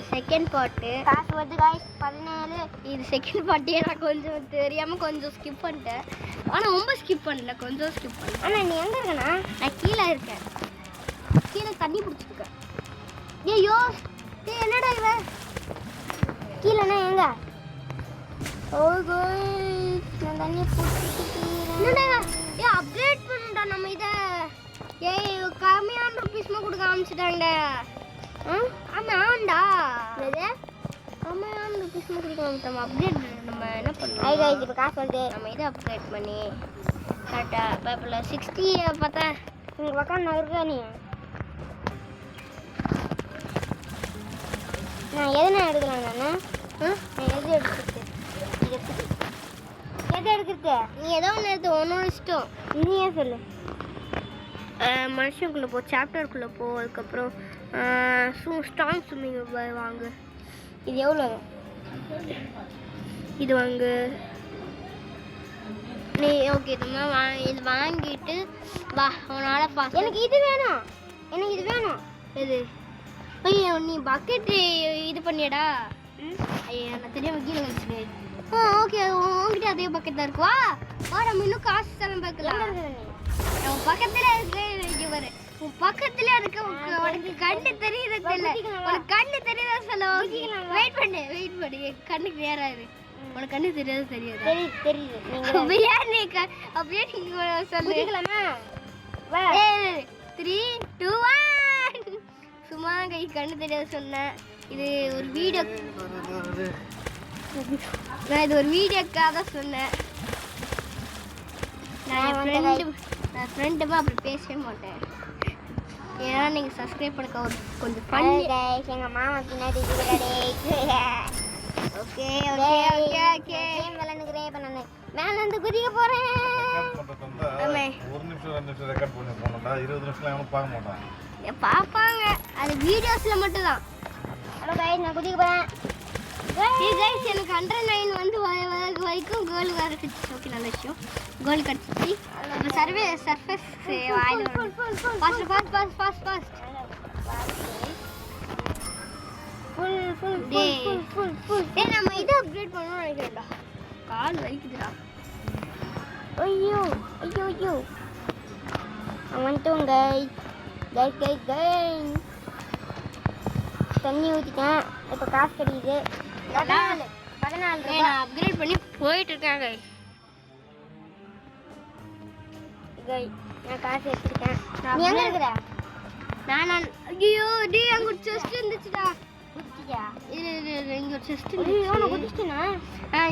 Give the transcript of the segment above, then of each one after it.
இது second part. காசு வருது गाइस 17. இது செகண்ட் பார்ட்டே நான் கொஞ்சம் தெரியாம கொஞ்சம் ஸ்கிப் பண்ணிட்டேன். ஆனா ரொம்ப ஸ்கிப் பண்ணல, கொஞ்சம் ஸ்கிப் பண்ணேன். அண்ணா நீ எங்க இருக்கனா? நான் கீழே இருக்கேன். கீழே தண்ணி பிடிச்சிருக்கேன். ஐயோ டேய் என்னடா இவ? கீழனா எங்க? ஓ गाइस நான் தண்ணி பிடிச்சிட்டேன். என்னடா ஏய் அப்கிரேட் பண்ணடா நம்ம இத. ஏய் கம்மியான ரூபீஸ்மா கொடுக்க ஆரம்பிச்சிட்டாங்க. ஆமா ஆண்டா என்னது? கம்மியான ரூபீஸ்மா கொடுக்க ஆரம்பிச்சோம். அப்கிரேட் நம்ம என்ன பண்ணோம்? ஹாய் गाइस இப்போ காசு வருது. நம்ம இதை அப்கிரேட் பண்ணி கரெக்டா பேப்பர்ல 60 பார்த்தா உங்க பக்கம் நான் இருக்கா நீ? நான் எதனா எடுக்கலாம் நானு? நான் எது எடுக்கிறது? எது எடுக்கிறது? நீ ஏதோ ஒன்று எடுத்து ஒன்னோட இஷ்டம். நீயே சொல்லு. மனுஷனுக்குள்ளே போ, சாப்டருக்குள்ளே போ, அதுக்கப்புறம் ஸ்ட்ராங் ஸ்விம்மிங் வாங்கு. இது எவ்வளோ? இது வாங்கு நீ. ஓகே இது வாங்கிட்டு வா உன்னால் பாஸ். எனக்கு இது வேணும், எனக்கு இது வேணும். இது ஐயோ நீ பக்கெட் இது பண்ணியடா. ஐயோ நான் தெரியாம கீழே வச்சுடு. ஓகே உங்ககிட்ட அதே பக்கெட் தான் இருக்கு. வா நம்ம இன்னும் காசு செலவு பார்க்கலாம். நம்ம பக்கத்துல இருக்கு. இங்க வர உன் பக்கத்துல இருக்க உனக்கு கண்ணு தெரியுறது இல்ல. உனக்கு கண்ணு தெரியாத சொல்ல. வெயிட் பண்ணு என் கண்ணுக்கு நேரா இரு. உனக்கு கண்ணு தெரியாது தெரியாது தெரியுது. பிரியாணி அப்படியே நீங்க சொல்லுங்களாமா. 3 2 1 சும்மா கை கண்ணு தெரியாது சொன்னேன். இது ஒரு வீடியோ, நான் இது ஒரு வீடியோக்காக தான் சொன்னேன். நான் ஃப்ரெண்டுமா அப்படி பேசவே மாட்டேன். ஏன்னா நீங்கள் சப்ஸ்கிரைப் பண்ண கொஞ்சம் பண்ணி எங்கள் மாமா பின்னாடி ஓகே ஓகே ஓகே ஓகே விளையாண்டுக்கிறேன். இப்போ நான் மேலே இருந்து குதிக்க போகிறேன். ஒரு நிமிஷம் 2 நிமிஷம் ரெக்கார்ட் பண்ணி போனோம்டா. 20 நிமிஷம்லாம் எவனும் பார்க்க மாட்டான். பார்ப்பாங்க, அது வீடியோஸில் மட்டும் தான். ஹலோ गाइस நான் குதிக்க போகிறேன். கைஸ் எனக்கு 109 வந்து வரைக்கும் கோல் கிடச்சிச்சு. ஓகே நல்ல விஷயம், கோல் கிடச்சிச்சு. இப்போ சர்ஃபேஸ் வாயில் fast fast fast fast fast full நம்ம இதை அப்கிரேட் பண்ணணும்னு நினைக்கிறேன்டா. கால் வலிக்குதுடா. ஐயோ ஐயோ ஐயோ வந்துட்டோம் गाइस தண்ணி ஊற்றிட்டேன். இப்போ காசு கிடைக்குது. 14 நான் அப்கிரேட் பண்ணி போயிட்டு இருக்கேன் गाइस நான் காசு எடுத்துட்டேன். நீ எங்க இருக்கற? நான் ஐயோ டி அங்க ஒரு செஸ்ட் இருந்துச்சுடா. குதிச்சியா? இது இங்க ஒரு செஸ்ட் ஐயோ இருக்கு. நான் குதிச்சிட்டேனா?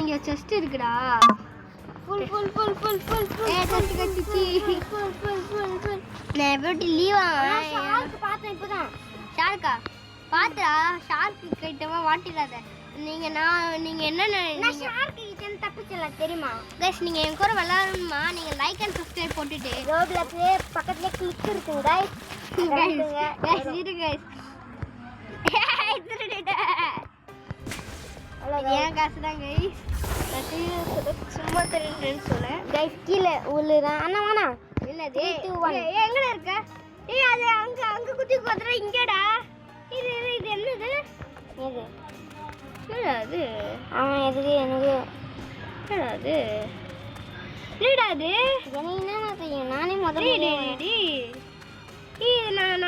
இங்க ஒரு செஸ்ட் இருக்குடா. ஃபுல் செஸ்ட் கட்டிச்சி. நான் எப்படி லீவா ஷார்க் பார்த்தேன் இப்போதான். ஷார்க்கா பாத்துடா. ஷார்க் கிட்டமா மாட்டிடாத. நீங்க என்ன நான் ஷார்க் கிட்ட தப்பிச்சல தெரியுமா? गाइस நீங்க என் கூட விளையாடணுமா? நீங்க லைக் அண்ட் சப்ஸ்கிரைப் போட்டுட்டு ரோப்ளக்ஸ் பக்கத்துல கிளிக் இருக்குங்க गाइस. गाइस இது गाइस ஹலோ ஏன் காசு தான் गाइस. சும்மா தெரியுன்னு சொன்னேன் गाइस கீழே உள்ளுறான். அண்ணா வாடா. என்னது? 3 2 1 எங்கட இருக்க? அது அங்க குத்தி குத்துற இங்கடா. இது என்னது? எது? அது அவன் எதுக்கு எனக்கு அது என்னடா அது? எனக்கு என்ன தெரியும்? நானே முதல்ல இது நான்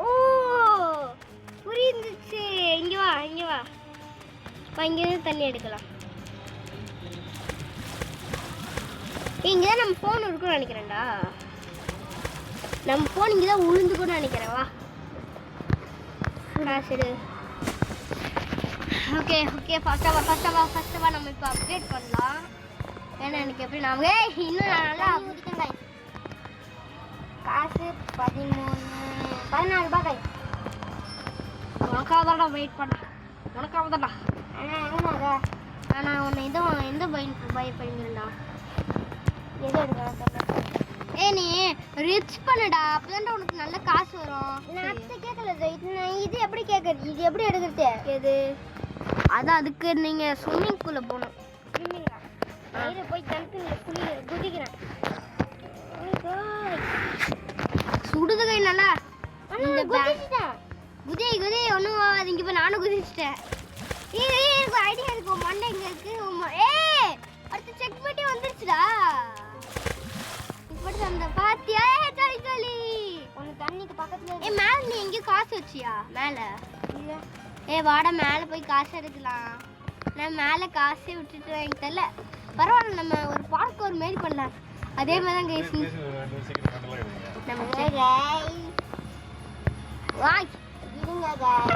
ஓ புரிஞ்சிச்சு. இங்க வா இங்கேருந்து தண்ணி எடுக்கலாம். இங்கதான் நம்ம ஃபோன் இருக்குன்னு நினைக்கிறேன்டா. நம்ம ஃபோன் இங்கதான் உளுந்து கூட நினைக்கிறேன். வா சரி ஓகே ஃபர்ஸ்ட் நம்ம இப்போ அப்டேட் பண்ணலாம். ஏன்னா எனக்கு எப்படி நான் இன்னும் நான் நல்லா முடிக்கேன் गाइस. காசு 14 ரூபாய் गाइस. உனக்காக தான் வெயிட் பண்ணேன். உனக்காக தான்டா. அண்ணா எங்கடா? நான் உன்னை எந்த பை பண்ணிருந்தா எது எடுக்கலாம்? நீ ரிச் பண்ணுடா. அப்பதான்டா உனக்கு நல்ல காசு வரும். நான் அத்தை கேட்கல. இது எப்படி கேட்கறது? இது எப்படி எடுக்கிறது? எது? அதான் அதுக்கு நீங்க ஸ்விம்மிங் பூல்ல போகணும். ஸ்விம்மிங்கா? நான் போய் தண்ணில குதிக்கிறேன். சுடுது கை நல்லா. இந்த குதிச்சிட்டேன். குதி ஒன்றும் இங்கே போய் நானும் குதி முடிச்சிட்டேன். எனக்கு ஐடியா இருக்கு. மண்டை எங்க இருக்கு? ஏய் அடுத்து செக் பண்ணி வந்துருச்சுடா. இப்படி அந்த பாத்தியா? Jolly jolly. உன் தண்ணிக்கு பக்கத்துல ஏய் மேல நீ எங்க காசு வச்சியா? மேல இல்ல. ஏய் வாடா மேல போய் காசு எடுக்கலாம். நான் மேல காசே விட்டுட்டு எனக்கு தெரியல. பரவாயில்ல நம்ம ஒரு பார்க் ஒரு மாரி பண்ணலாம். அதே மாதிரி தான் கைஸ் நம்ம வாய் இருங்க गाइस.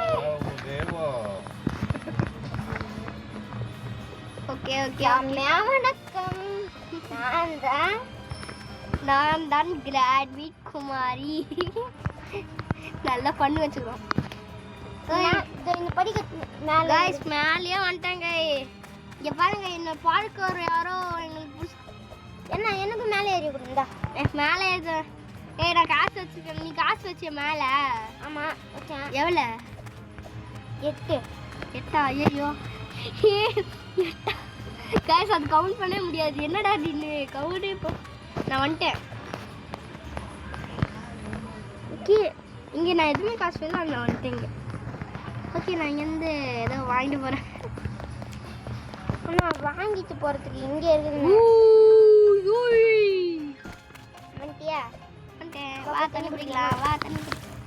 ஓகே ஓகே வணக்கம். நான் தான் கிராட்விட் குமாரி. நல்லா பண்ணி வச்சுக்கிறோம். இந்த படிக்க மேல गाइस மேலயே வந்துட்டாங்க. இங்க பாருங்க என்ன பார்க்க ஒரு யாரோ எங்களுக்கு என்ன எனக்கு மேல ஏறி கொடுங்கடா. மேலே ஏறு. ஏய் நான் காசு வச்சிருக்கேன். நீ காசு வச்சிய மேல? ஆமா வச்சேன். எவ்வளவு? 8. 8 ஐயோ. गाइस அது கவுண்ட் பண்ணவே முடியாது. என்னடா நீ கவுண்டே போ. நான் வந்துட்டேன். ஓகே இங்க நான் எதுவுமே காசு வேலை நான் வந்துட்டேங்க. ஓகே நான் இங்கேருந்து ஏதோ வாங்கிட்டு போறேன். நான் வாங்கிட்டு போறதுக்கு இங்க இருக்குது. வந்துட்டியா? வா தண்ணி குடிக்கலாம். வா தண்ணி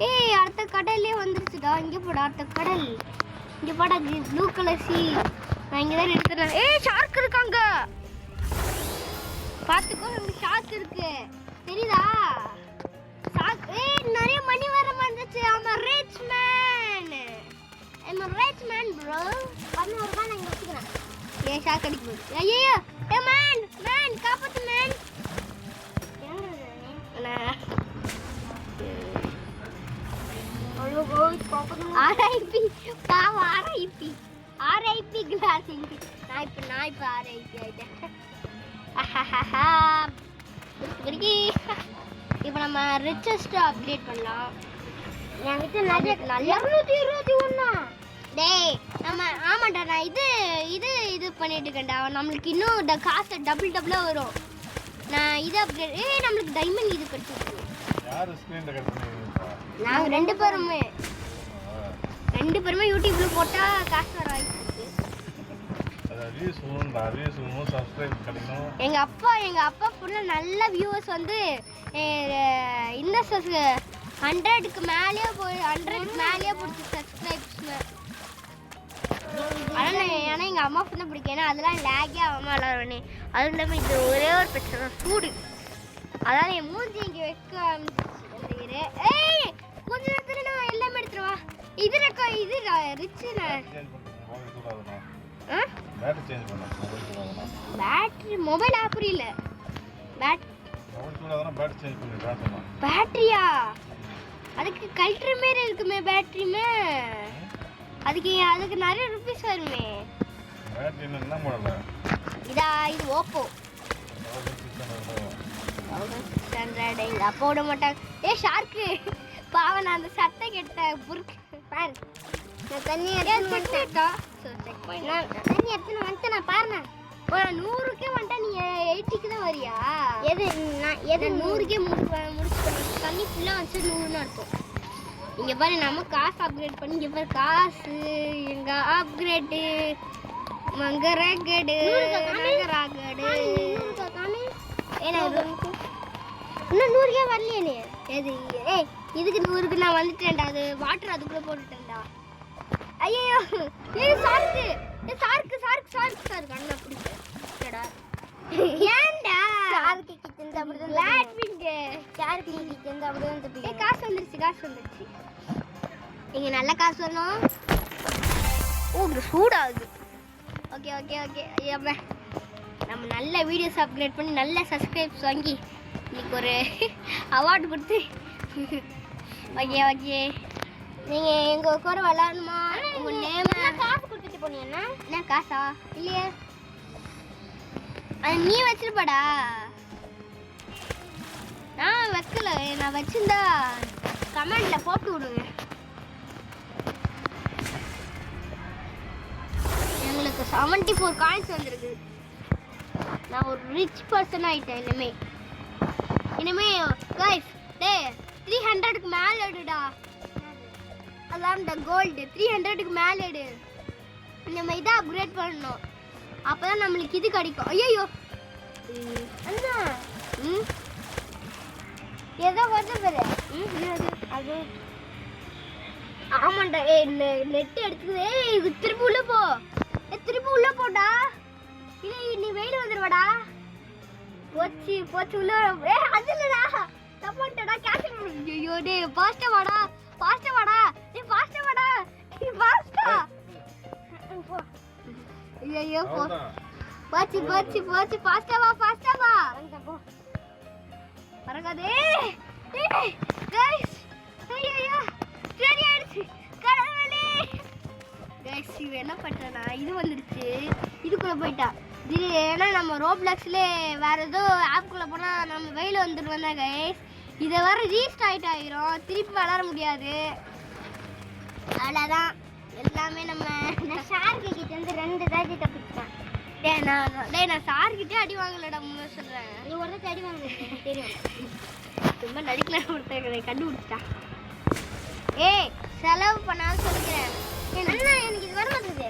ஏய் அடுத்த கடல்லே வந்துருச்சுடா. இங்க போடா அடுத்த கடல். இங்க போடா ப்ளூ கலர் சீ. நான் இங்க தான் நிறுத்துறேன். ஏய் ஷார்க் இருக்காங்க. பாத்துக்கோ அங்க ஷார்க் இருக்கு. தெரியுதா? ஷார்க் ஏய் நிறைய மணி வர வந்துச்சு. I'm a rich man. I'm a rich man bro. 11 ரூபாய் நான் இங்க வச்சுக்கிறேன். ஏய் ஷார்க் அடிக்க போகுது. ஐயோ ஏய் மேன் காப்பாத்து மேன். RIP பாவ RIP கிளாசிங். நான் இப்ப RIP ஆயிட்டேன். இப்போ நம்ம ரிச்சஸ்ட் அப்கிரேட் பண்ணலாம். என்கிட்ட நிறைய 221. டேய் நம்ம ஆமாடா நான் இது பண்ணிட்டு இருக்கேன்டா. நம்மளுக்கு இன்னும் காசு டபுளா வரும். நான் இது அப்கிரேட் நம்மளுக்கு டைமண்ட் இது கிடைச்சிருக்கு. யாரு ஸ்கிரீன் ரெக்கார்ட் பண்ணிருக்கீங்க? நாங்க ரெண்டு பேருமே யூடியூப்ல போட்டா காசு வர வாய்ப்பு இருக்கு. அத வியூஸ் வரும் சப்ஸ்கிரைப் பண்ணிக்கணும். எங்க அப்பா ஃபுல்லா நல்ல வியூவர்ஸ் வந்து இந்த 100க்கு மேலயே போய் 100க்கு மேலயே போச்சு சப்ஸ்கிரைப்ஸ். ஆனா எங்க அம்மா ஃபுல்லா பிடிக்கும். ஏன்னா அதெல்லாம் லேகே ஆகாம விளாடுவேனே. அதுவும் இல்லாமல் இது ஒரே ஒரு பிரச்சனை சூடு. அதாவது என் மூஞ்சி இங்கே வைக்க ஆரம்பிச்சு. ஏய் கொஞ்ச நேரத்துல நான் எல்லாமே எடுத்துருவா. இது ரிச்சு பேட்டரி மொபைல் ஆஃபர் இல்ல பேட்டரியா? அதுக்கு கல்ட்ரு மாரி இருக்குமே பேட்டரிமே. அதுக்கு நிறைய ருபீஸ் வருமே. இது ஓப்போ 1600. எங்க அப்பா விட மாட்டாங்க. ஷார்க்கு பாவம் நான் அந்த சட்டை கெட்ட புருக்கு பாரு. நான் தண்ணி எடுத்துன்னு வந்துட்டேன் பாருங்க. 100க்கே வந்துட்டா நீ 80க்கு தான் வரியா? எது 100க்கே முடிச்சு தண்ணி ஃபுல்லாக வச்சு 100ன்னு அர்த்தம். இங்கே பாரு நம்ம காசு அப்கிரேட் பண்ணி இங்கே பாரு காசு எங்க அப்கிரேடு மங்கராகடு நகராகடு. இன்னும் 100க்கே வரலையே நீ. எது இதுக்கு 100க்கு நான் வந்துட்டேன்டா. அது வாட்டர் அதுக்குள்ளே போட்டுட்டேன்டா. ஐயோ சார்க்கு அண்ணா பிடிச்சடா. ஏன்டா சாருக்கு கிச்சன் அப்படிதான் லாட்விங் சாருக்கு கிச்சன் அப்படிதான் தப்பி. காசு வந்துருச்சு. இங்க நல்ல காசு வரணும். இங்க சூடாகுது. ஓகே ஐயா நம்ம நல்ல வீடியோஸ் அப்கிரேட் பண்ணி நல்ல சப்ஸ்கிரைப்ஸ் வாங்கி இன்னைக்கு ஒரு அவார்டு கொடுத்து ஓகே நீங்க எங்க கூட விளையாடணுமா? உங்க நேம் காசு கொடுத்துட்டு போனீங்கன்னா என்ன காசா? இல்லையே அது நீ வச்சிருப்படா. நான் வைக்கல. நான் வச்சிருந்தா கமெண்ட்ல போட்டு விடுங்க. எங்களுக்கு 74 காயின்ஸ் வந்திருக்கு. நான் ஒரு ரிச் பர்சன் ஆயிட்டேன். இனிமே गाइस டேய் 300க்கு மேல எடுடா. அதான் இந்த கோல்ட் 300க்கு மேல எடு. நம்ம இதை அப்கிரேட் பண்ணணும். அப்பதான் நம்மளுக்கு இது கிடைக்கும். ஐயோ அண்ணா ம் ஏதோ வருது பாரு. அது ஆமாண்டா. நெட் எடுத்துக்குது. இது திருப்பி உள்ள போ. திருப்பி உள்ள போடா. இல்ல நீ வெயில வந்துடுவாடா. போச்சு போச்சு உள்ள. அது இல்லடா, தப்பாட்டடா. கேன்சல். ஐயோ டேய் ஃபாஸ்டா வாடா, ஃபாஸ்டா வாடா, டேய் ஃபாஸ்டா வாடா, டேய் ஃபாஸ்டா. ஐயோ போ. போச்சு போச்சு போச்சு. ஃபாஸ்டா வா, ஃபாஸ்டா வா. போ பரகாதே. டேய் गाइस ஐயோ சரி ஆயிடுச்சு. கடவுளே गाइस இவ என்ன பண்றானா, இது வந்துருச்சு. இதுக்குள்ள போய்ட்டா. இது ஏன்னா நம்ம ரோப்ளாக்ஸ்ல வேற ஏதோ ஆப்குள்ள போனா நம்ம வெயில வந்துடுவோம் தான் गाइस. இதை வேற ரீஸ்டார்ட் ஆயிரும், திருப்பி விளையாட முடியாது. அவ்வளோதான் எல்லாமே. நம்ம ஷார்க்கு கிட்ட இருந்து 2 தாஜி தப்பிச்சிட்டேன். நான் சார்கிட்டே அடி வாங்கலடா, முன்ன சொல்றேன். நீ ஒரு தாடி வாங்க தெரியும். ரொம்ப நடிக்கலாம். ஒருத்தர் கண்டுபிடிச்சிட்டா. ஏய் செலவு பண்ணாலும் சொல்லிக்கிறேன். அண்ணா எனக்கு இது வர மாட்டேங்குது.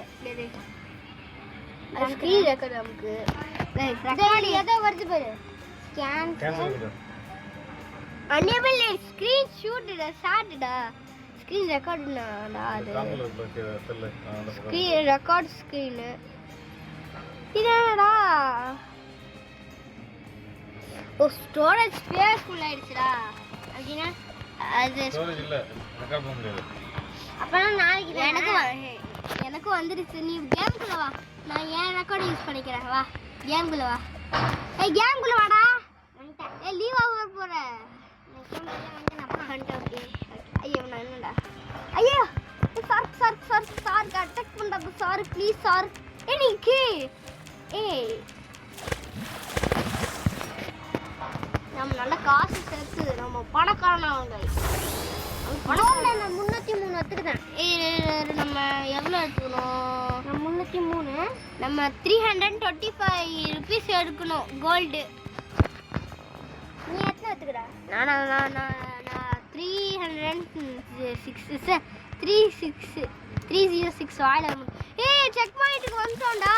ஸ்கிரீன் ரெக்கார்ட் நமக்கு ஏதோ வருது பாரு. ஸ்கேன் அனேபிள் ஸ்கிரீன் ஷூட்டடா, ஷாட்டடா. ஸ்கிரீன் ரெக்கார்டுடா அது. Screen record screen. இதடா. ஓ ஸ்டோரேஜ் ஸ்பேஸ் ஃபுல் ஆயிடுச்சுடா. அப்படினா அது ஸ்டோரேஜ் இல்ல, ரெக்கார்ட் பண்ண முடியாது. அப்பனா நாளைக்கு எனக்கு வந்துருச்சு. நீ கேம்குள்ள வா, நான் ஏன் ரெக்கார்ட் யூஸ் பண்ணிக்கிறேன். வா கேம்குள்ள வா. ஏய் கேம்குள்ள வாடா. வந்துட்டேன். ஏய் லீவ் ஆக போற. ஐயோ நான் என்னடா. ஐயோ சார் அட்டாக் பண்றாங்க. Sir please sir. எனக்கு ஏய் நம்ம நல்ல காசு சேர்த்து நம்ம பணக்காரனாங்க. பணம் நான் 303 எடுத்துக்கிட்டேன். நம்ம எவ்வளோ எடுத்துக்கணும்? நான் 303. நம்ம 325 ருபீஸ் எடுக்கணும் கோல்டு. நீ எத்தனை எடுத்துக்கடா? நான் 306 வாயில. ஏய் செக் பாயிண்ட்டுக்கு வந்துட்டோம்டா.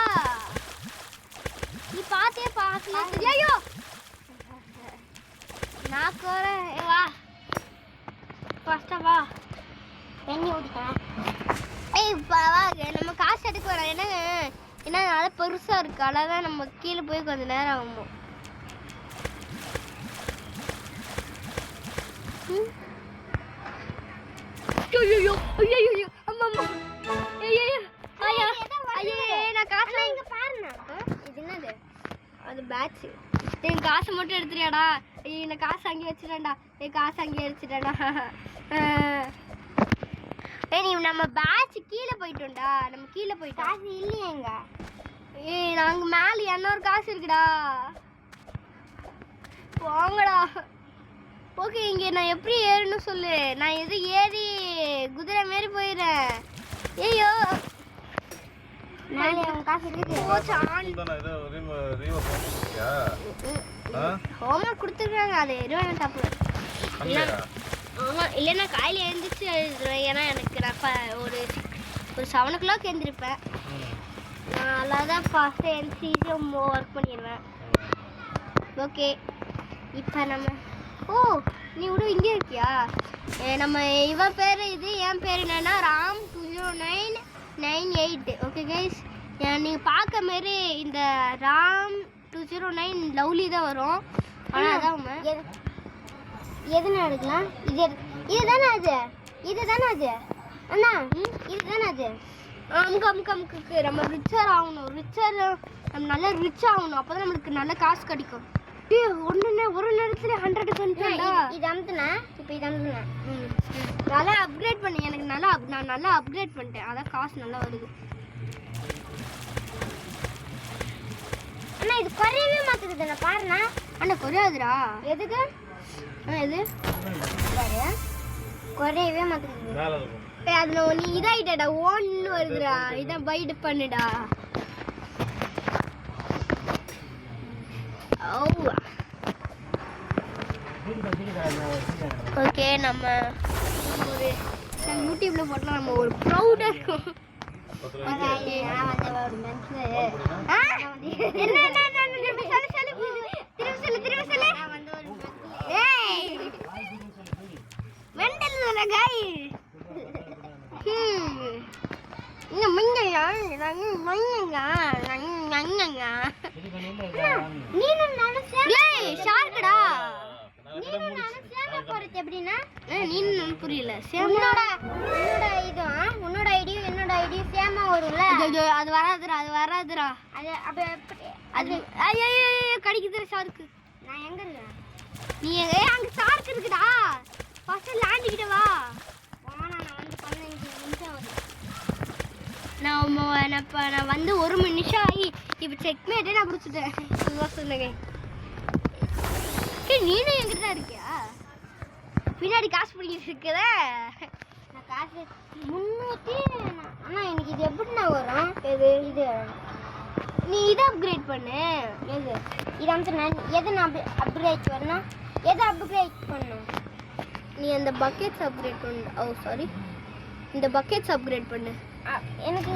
நீ பார்த்தே பார்க்கல. ஐயோ நான் கோர. வா ஃபர்ஸ்டா வா. தண்ணி ஊத்திட்டேன். ஏய் வா நம்ம காசு எடுக்க வரோம். ஏன்னா நல்லா பெருசா இருக்கு. அழகாக நம்ம கீழே போய் கொஞ்சம் நேரம் ஆகும். ஐயோ ஐயோ அம்மா அம்மா. ஐயோ ஐயா ஐயோ நான் காசு இங்க பாருண்ணா. இது என்னது? அது பேட்ச். என் காசை மட்டும் எடுத்துறியாடா. இந்த காசு அங்கே வச்சுட்டேன்டா. என் காசு அங்கே வச்சுட்டேன்டா. ஏய் நீ நம்ம பேட்ச் கீழே போயிட்டோம்டா. நம்ம கீழே போயிட்டோம். காசு இல்லையேங்க. ஏய் நாங்கள் மேலே 200 காசு இருக்குடா. போங்கடா. ஓகே இங்கே நான் எப்படி ஏறுன்னு சொல்லு. நான் எது ஏறி குதிரை மாரி போயிடுறேன். ஐயோ மேலே உன் காசு இருக்கு. ஹோம்ஒர்க் கொடுத்துருக்காங்க. அது எதுவும் தப்பு. ஆமாம் இல்லைன்னா காலையில் எழுந்திரிச்சு எழுதுவேன். ஏன்னா எனக்கு நான் ஒரு 7 o'clock எழுந்திருப்பேன். நான் அதான் ஃபாஸ்ட்டாக எழுந்திரிச்சு ஈஸியாக ஒர்க் பண்ணிடுவேன். ஓகே இப்போ நம்ம நீ விட இங்கே இருக்கியா? நம்ம இவன் பேர் இது. என் பேர் என்னன்னா ராம் 20998. ஓகே கைஸ் நீங்கள் பார்க்க மாரி இந்த ராம் 209 லவ்லி தான் வரும். ஆனால் அதான் எதுன்னு எடுக்கலாம்? இதுதானே அது? இதுதானே அது? அண்ணா இதுதானே அது? அமுக்கு நம்ம ரிச்சர் ஆகணும். நம்ம நல்லா ரிச் ஆகணும். அப்போ தான் நம்மளுக்கு நல்ல காசு கிடைக்கும். ஒரு நேரத்துல 100 பண்ணிட்டேன்டா. இது அமுத்துனா இப்போ இது அமுத்துனா நல்லா அப்கிரேட் பண்ணி எனக்கு நான் நல்லா அப்கிரேட் பண்ணிட்டேன். அதான் காசு நல்லா வருது. அண்ணா இது குறையவே மாத்துக்குது. நான் பாருண்ணா. அண்ணா குறையாதுடா. எதுக்கு? எது குறையவே மாத்துக்குது. அதுல நீ இதாயிட்டடா. ஓன்னு வருதுடா. இதான் பைட் பண்ணுடா. ஓகே நம்ம யூடியூப்ல போட்டோம். நம்ம ஒரு ப்ரௌடாக இருக்கும். 10 நான் வந்து ஒரு மனுஷன் நான் வந்து ஒரு எப்படின்னா புரியல உன்னோட ஐடியும் என்னோட ஐடியும் சேமா வரும்ல அது வராதுடா அது அப்ப எப்படி அது ஐயோ கடிக்குது ஷார்க்கு நான் எங்க இருக்கேன் நீ அங்க ஷார்க் இருக்குடா ஃபர்ஸ்ட் லேண்ட் கிட்ட வா போனா நான் வந்து 15 நிமிஷம் ஆகுது நான் வந்து 1 நிமிஷம் ஆகி இப்போ செக்மேட்டே நான் பிடிச்சிட்டேன் இதுதான் சொன்னேங்க நீனும் என்கிட்ட தான் இருக்கியா பின்னாடி காசு பிடிக்கிட்டு இருக்குத நான் காசு 300 அண்ணா எனக்கு இது எப்படி நான் வரும் இது நீ இதை அப்கிரேட் பண்ணு எது இது வந்து நான் எதை நான் அப்கிரேட் பண்ணணும் எதை அப்கிரேட் பண்ணணும் நீ அந்த பக்கெட்ஸ் அப்கிரேட் பண்ணு ஓ சாரி இந்த பக்கெட்ஸ் அப்கிரேட் பண்ணு எனக்கு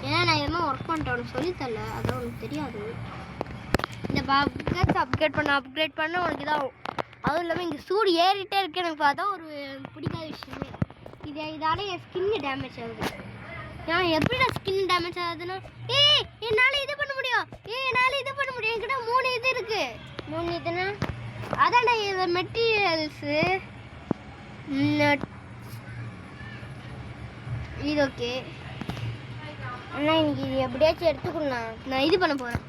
ஏன்னா நான் எதுவும் ஒர்க் பண்ணிட்டேன் உனக்கு சொல்லித்தரல அதான் உனக்கு தெரியாது இந்த பக்கெட்ஸ் அப்கிரேட் பண்ண உனக்கு இதாகும் அதுவும் இல்லாமல் இங்கே சூடு ஏறிட்டே இருக்கு எனக்கு அதான் ஒரு பிடிக்காத விஷயமே இதால என் ஸ்கின்னு டேமேஜ் ஆகுது ஏன் எப்படி ஸ்கின் டேமேஜ் ஆகுதுன்னா என்னால் இது பண்ண முடியும் என்கிட்ட 3 இது இருக்கு 3 இதுனா அதான்டா இது மெட்டீரியல்ஸு இது ஓகே அண்ணா எனக்கு இது எப்படியாச்சும் எடுத்துக்கணும் நான் இது பண்ண போகிறேன்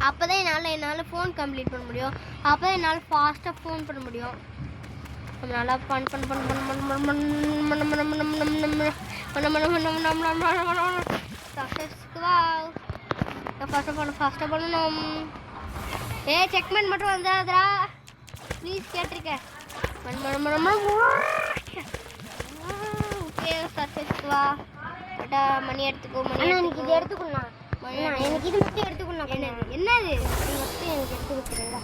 அப்போ தான் என்னால் ஃபோன் கம்ப்ளீட் பண்ண முடியும் அப்போ தான் என்னால் ஃபாஸ்ட்டாக ஃபோன் பண்ண முடியும் நம்ம நல்லா ஃபாஸ்ட்டாக பண்ணணும் செக்மெண்ட் மட்டும் வந்தாதரா ப்ளீஸ் கேட்டிருக்கேன் ஓகே சக்ஸஸ்க்கு வா மணி எடுத்துக்கோ மணி எனக்கு இது எடுத்துக்கணும் எனக்கு இது மட்டும் எடுத்துக்கணும் என்னது மட்டும் எனக்கு எடுத்து கொடுத்துருங்க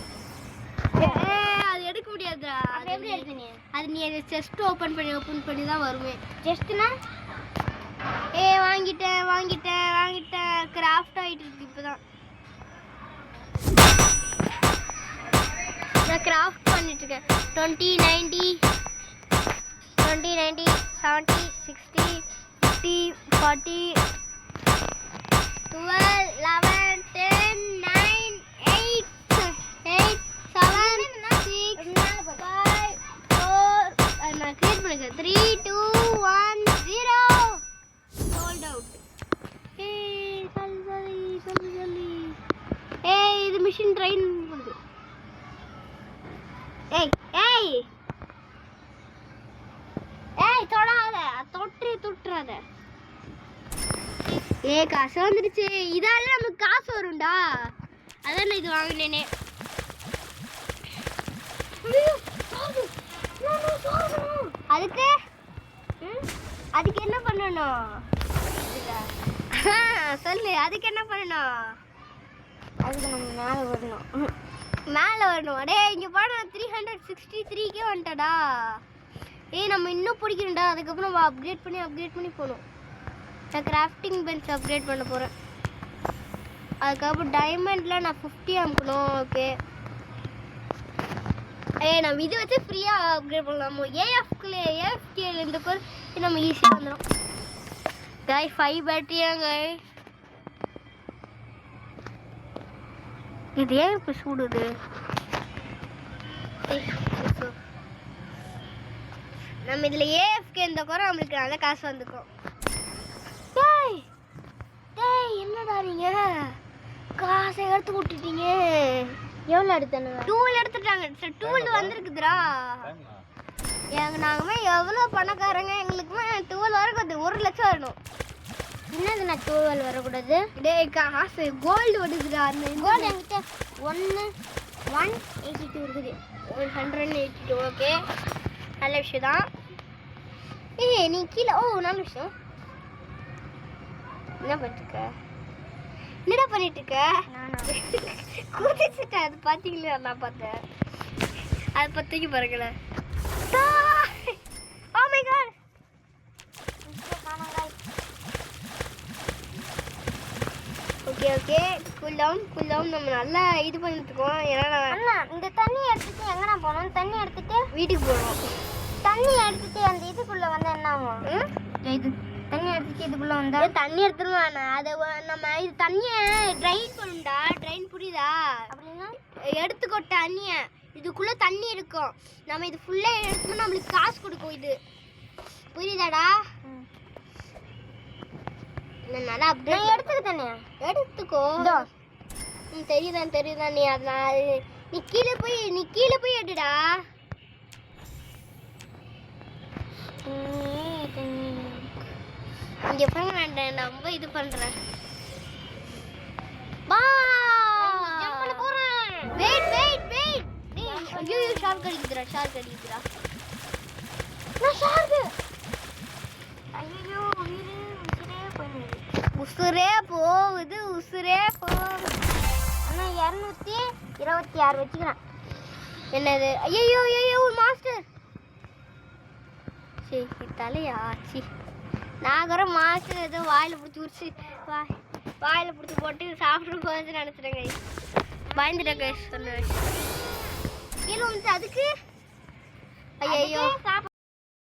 அது எடுக்க முடியாதுடா அது எப்படி எடுத்தீங்க அது நீ செஸ்ட் ஓபன் பண்ணி தான் வருமே ஜஸ்ட்னா வாங்கிட்டேன் கிராஃப்ட் ஆயிட்டு இருக்கு இப்பதான் நான் கிராஃப்ட் பண்ணிட்டு இருக்கேன் 20 90 70 60 50 40 12 11 10 9 8 7 6 5 4 நான் கிரியேட் பண்ணிக்கிறேன் 3 2 1 0 ஹோல்ட் அவுட் சொல்லி இது மிஷின் ட்ரெயின் பண்ணுது தொடாத தொட்டுறாத காசு வந்துடுச்சு இதால நமக்கு காசு வரும்டா அதான் நான் இது வாங்கினேனே அதுக்கு என்ன பண்ணணும் சொல்லு அதுக்கு என்ன பண்ணணும் அதுக்கு நம்ம மேலே வரணும் அடே இங்கே பாட 363க்கே வந்துட்டடா நம்ம இன்னும் பிடிக்கணும்டா அதுக்கப்புறம் நம்ம அப்கிரேட் பண்ணி போகணும் நான் கிராஃப்டிங் பெஞ்ச் அப்கிரேட் பண்ண போகிறேன் அதுக்கப்புறம் டைமண்டில் நான் 50 அமுக்கணும் ஓகே நம்ம இது வச்சு ஃப்ரீயாக அப்கிரேட் பண்ணலாம் ஏஎஃப்கே இந்த கோர் நம்ம ஈஸியாக வந்துடும் गाइस 5 बैटरियाங்க இது ஏன் இப்ப சூடுது நம்ம இதுல ஏஎஃப்கே இந்த கோர நமக்கு நல்ல காசு வந்துக்கும் டேய் என்னடா நீங்க காசை எடுத்து விட்டுட்டீங்க எவ்வளோ எடுத்தானுங்க டூல் எடுத்துட்டாங்க டூல் வந்திருக்குதுடா நாங்கமே எவ்வளோ பணக்காரங்க எங்களுக்குமே டூல் வரக்கூடாது 1 லட்சம் வரணும் என்னது நான் 12 வரக்கூடாது டேய் காசு கோல்டு வருதுடா அந்த கோல்டு என்கிட்ட 182 இருக்குது 182 ஓகே நல்ல விஷயம் தான் நீ கீழே நல்ல விஷயம் என்ன பண்ணிட்டு இருக்க குதிச்சுட்டேன் அது பார்த்தீங்களா நான் பார்த்தேன் அதை பற்றிக்கு பாருங்கள oh my God okay okay cool down நம்ம நல்லா இது பண்ணிட்டு இருக்கோம். ஏன்னா அண்ணா இந்த தண்ணி எடுத்துட்டு எங்கண்ணா போகணும்? தண்ணி எடுத்துட்டு வீட்டுக்கு போகிறோம். தண்ணி எடுத்துட்டு அந்த இதுக்குள்ள வந்தா என்ன ஆகும்? இது தண்ணி எடுத்துட்டு இதுக்குள்ள வந்தா தண்ணி எடுத்துருவாண்ணா. அதை நம்ம இது தண்ணியை ட்ரைன் பண்ணும்டா. ட்ரைன் புரியுதா? அப்படின்னா எடுத்துக்கோ தண்ணியை. இதுக்குள்ளே தண்ணி இருக்கும். நம்ம இது ஃபுல்லாக எடுத்துக்கணும். நம்மளுக்கு காசு கொடுக்கும். இது புரியுதாடா? நல்லா அப்படியே எடுத்துக்க தண்ணியா எடுத்துக்கோ. தெரியுதா நீ அதனால நீ கீழே போய் எடுடா. இங்க பாருங்க நான் ரொம்ப இது பண்றேன். வா ஜம்ப் பண்ண போறேன். வெயிட் ஐயோ ஷார்க் அடிக்குதுடா. நான் ஷார்க். ஐயோ உசுரே போகுது. அண்ணா 226 வச்சுக்கிறேன். என்னது? ஐயோ மாஸ்டர். சரி தலையா சி நாகர மாஸ்டர் ஏதோ வாயில் பிடிச்சி உரிச்சு வாயில் பிடிச்சி போட்டு சாப்பிட்டு போகிறது நினச்சிட்டேங்க. பயந்துட்டேங்க சொன்னேன். கீழே வந்து அதுக்கு ஐயோ